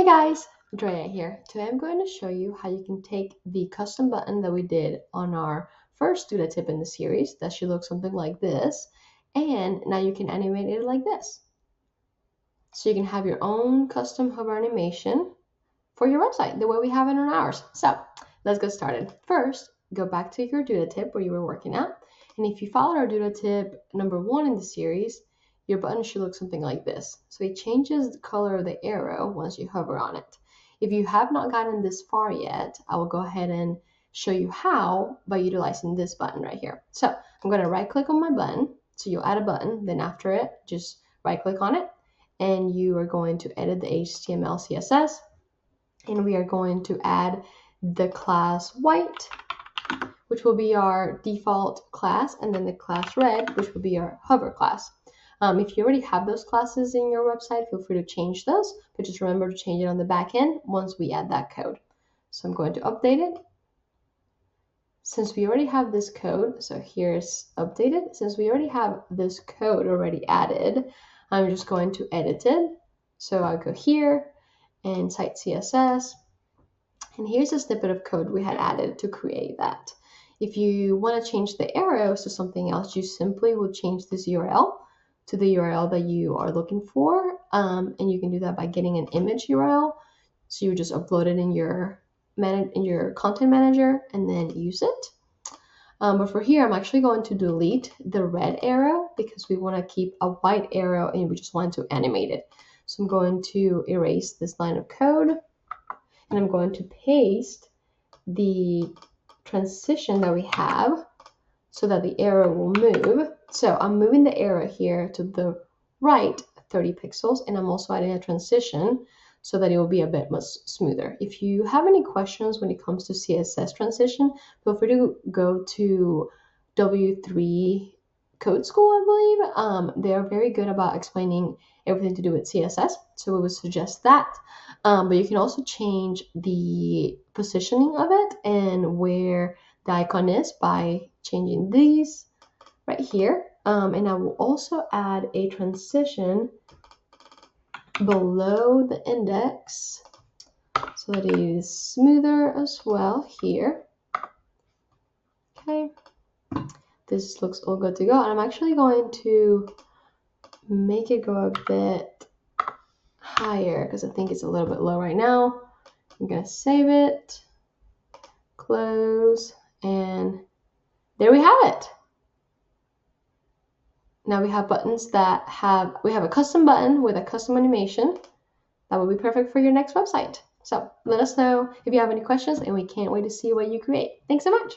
guys, Drea here. Today I'm going to show you how you can take the custom button that we did on our first Duda tip in the series. That should look something like this. And now you can animate it like this. So you can have your own custom hover animation for your website, the way we have it on ours. So let's get started. First, go back to your Duda tip where you were working at. And if you followed our Duda tip number 1 in the series, your button should look something like this. So it changes the color of the arrow once you hover on it. If you have not gotten this far yet, I will go ahead and show you how by utilizing this button right here. So I'm going to right click on my button. So you'll add a button, then after it, just right click on it. And you are going to edit the HTML, CSS. And we are going to add the class white, which will be our default class, and then the class red, which will be our hover class. If you already have those classes in your website, feel free to change those, but just remember to change it on the back end once we add that code. So I'm going to update it. Since we already have this code, so here's updated. Since we already have this code already added, I'm just going to edit it. So I'll go here and site CSS. And here's a snippet of code we had added to create that. If you want to change the arrows to something else, you simply will change this URL to the URL that you are looking for. And you can do that by getting an image URL. So you just upload it in your content manager and then use it. But for here, I'm actually going to delete the red arrow because we want to keep a white arrow and we just want to animate it. So I'm going to erase this line of code and I'm going to paste the transition that we have so that the arrow will move. So I'm moving the arrow here to the right 30 pixels, and I'm also adding a transition so that it will be a bit much smoother. If you have any questions when it comes to CSS transition, feel free to go to W3 Code School, I believe. They are very good about explaining everything to do with CSS, so we would suggest that. But you can also change the positioning of it and where the icon is by changing these right here. And I will also add a transition below the index so that it is smoother as well here. Okay, this looks all good to go. And I'm actually going to make it go a bit higher because I think it's a little bit low right now. I'm gonna save it, close, and there we have it. Now we have buttons that we have a custom button with a custom animation that will be perfect for your next website. So let us know if you have any questions, and we can't wait to see what you create. Thanks so much.